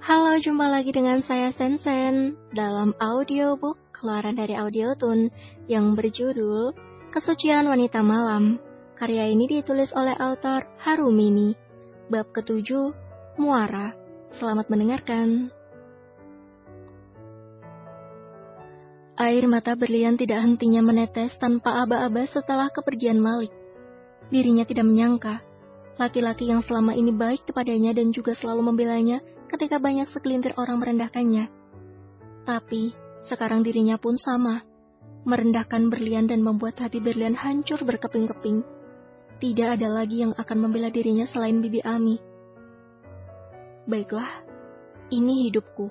Halo, jumpa lagi dengan saya Sensen dalam audiobook keluaran dari Audiotune yang berjudul Kesucian Wanita Malam. Karya ini ditulis oleh author Harumini. Bab ke-7, Muara. Selamat mendengarkan. Air mata berlian tidak hentinya menetes tanpa aba-aba setelah kepergian Malik. Dirinya tidak menyangka, laki-laki yang selama ini baik kepadanya dan juga selalu membelanya ketika banyak segelintir orang merendahkannya. Tapi, sekarang dirinya pun sama, merendahkan berlian dan membuat hati berlian hancur berkeping-keping. Tidak ada lagi yang akan membela dirinya selain Bibi Ami. Baiklah, ini hidupku,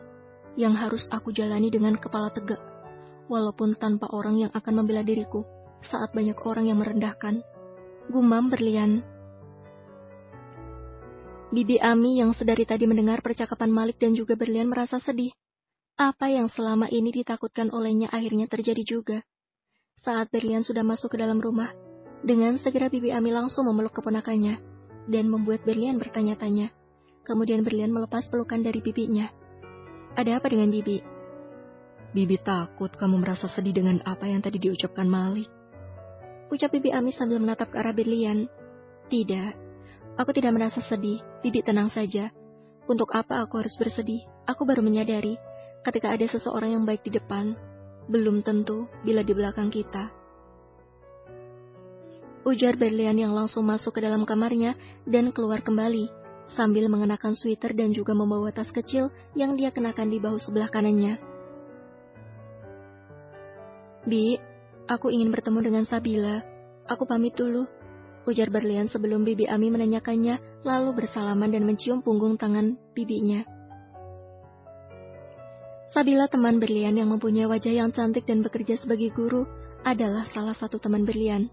yang harus aku jalani dengan kepala tegak, walaupun tanpa orang yang akan membela diriku saat banyak orang yang merendahkan. Gumam berlian. Bibi Ami yang sedari tadi mendengar percakapan Malik dan juga berlian merasa sedih. Apa yang selama ini ditakutkan olehnya akhirnya terjadi juga. Saat berlian sudah masuk ke dalam rumah, dengan segera Bibi Ami langsung memeluk keponakannya dan membuat berlian bertanya-tanya. Kemudian berlian melepas pelukan dari bibinya. Ada apa dengan Bibi? Bibi takut kamu merasa sedih dengan apa yang tadi diucapkan Malik, ucap Bibi Ami sambil menatap ke arah berlian. Tidak. Aku tidak merasa sedih, Bibi tenang saja. Untuk apa aku harus bersedih? Aku baru menyadari, ketika ada seseorang yang baik di depan, belum tentu bila di belakang kita. Ujar berlian yang langsung masuk ke dalam kamarnya dan keluar kembali, sambil mengenakan sweater dan juga membawa tas kecil yang dia kenakan di bahu sebelah kanannya. Bi, aku ingin bertemu dengan Sabila. Aku pamit dulu, ujar berlian sebelum Bibi Ami menanyakannya, lalu bersalaman dan mencium punggung tangan bibinya. Sabila, teman berlian yang mempunyai wajah yang cantik dan bekerja sebagai guru, adalah salah satu teman berlian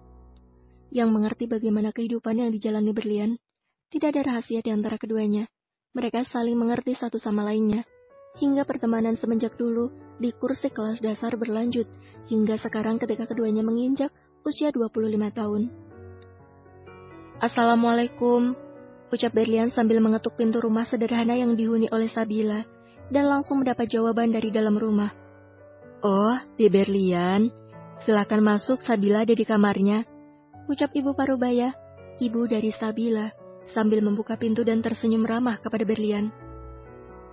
yang mengerti bagaimana kehidupan yang dijalani berlian. Tidak ada rahasia di antara keduanya. Mereka saling mengerti satu sama lainnya, hingga pertemanan semenjak dulu di kursi kelas dasar berlanjut, hingga sekarang ketika keduanya menginjak usia 25 tahun. Assalamualaikum, ucap berlian sambil mengetuk pintu rumah sederhana yang dihuni oleh Sabila, dan langsung mendapat jawaban dari dalam rumah. Oh, di berlian, silakan masuk, Sabila ada di kamarnya, ucap Ibu Parubaya, ibu dari Sabila, sambil membuka pintu dan tersenyum ramah kepada berlian.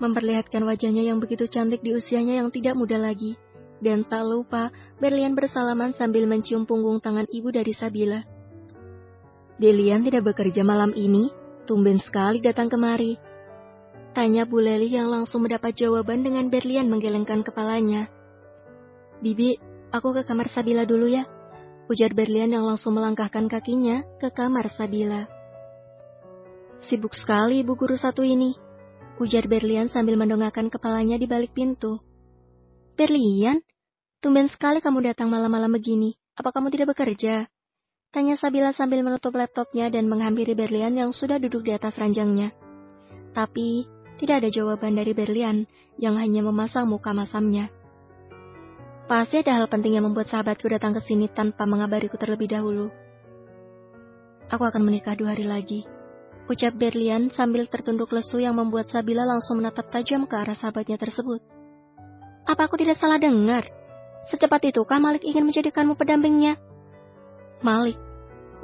Memperlihatkan wajahnya yang begitu cantik di usianya yang tidak muda lagi, dan tak lupa berlian bersalaman sambil mencium punggung tangan ibu dari Sabila. Berlian tidak bekerja malam ini, tumben sekali datang kemari, tanya Bu Leli yang langsung mendapat jawaban dengan berlian menggelengkan kepalanya. Bibi, aku ke kamar Sabila dulu ya, ujar berlian yang langsung melangkahkan kakinya ke kamar Sabila. Sibuk sekali ibu guru satu ini, ujar berlian sambil mendongakkan kepalanya di balik pintu. Berlian, tumben sekali kamu datang malam-malam begini, apa kamu tidak bekerja? Tanya Sabila sambil menutup laptopnya dan menghampiri berlian yang sudah duduk di atas ranjangnya. Tapi, tidak ada jawaban dari berlian yang hanya memasang muka masamnya. Pasti ada hal penting yang membuat sahabatku datang ke sini tanpa mengabariku terlebih dahulu. Aku akan menikah 2 hari lagi, ucap berlian sambil tertunduk lesu yang membuat Sabila langsung menatap tajam ke arah sahabatnya tersebut. Apa aku tidak salah dengar? Secepat itukah Malik ingin menjadikanmu pendampingnya? Malik,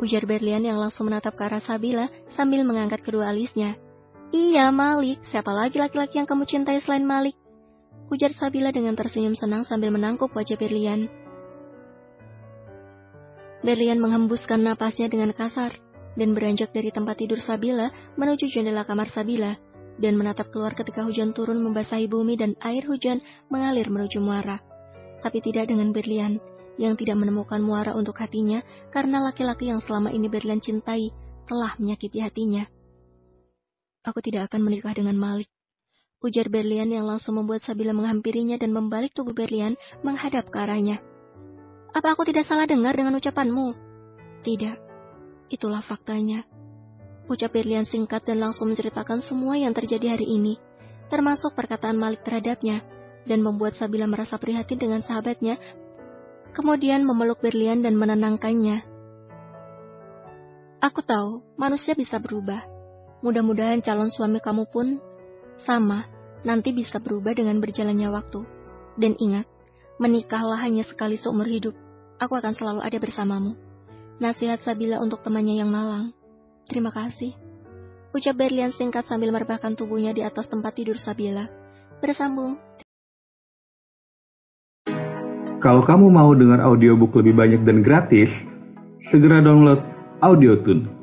ujar berlian yang langsung menatap ke arah Sabila sambil mengangkat kedua alisnya. Iya, Malik, siapa lagi laki-laki yang kamu cintai selain Malik? Ujar Sabila dengan tersenyum senang sambil menangkup wajah berlian. Berlian menghembuskan napasnya dengan kasar dan beranjak dari tempat tidur Sabila menuju jendela kamar Sabila dan menatap keluar ketika hujan turun membasahi bumi dan air hujan mengalir menuju muara. Tapi tidak dengan berlian yang tidak menemukan muara untuk hatinya karena laki-laki yang selama ini berlian cintai telah menyakiti hatinya. Aku tidak akan menikah dengan Malik, ujar berlian yang langsung membuat Sabila menghampirinya dan membalik tubuh berlian menghadap ke arahnya. Apa aku tidak salah dengar dengan ucapanmu? Tidak, itulah faktanya, ucap berlian singkat dan langsung menceritakan semua yang terjadi hari ini, termasuk perkataan Malik terhadapnya, dan membuat Sabila merasa prihatin dengan sahabatnya. Kemudian memeluk berlian dan menenangkannya. Aku tahu, manusia bisa berubah. Mudah-mudahan calon suami kamu pun sama, Nanti bisa berubah dengan berjalannya waktu. Dan ingat, menikahlah hanya sekali seumur hidup. Aku akan selalu ada bersamamu. Nasihat Sabila untuk temannya yang malang. Terima kasih. Ucap Berlian singkat sambil merebahkan tubuhnya di atas tempat tidur Sabila. Bersambung. Kalau kamu mau dengar audiobook lebih banyak dan gratis, segera download Audiotune.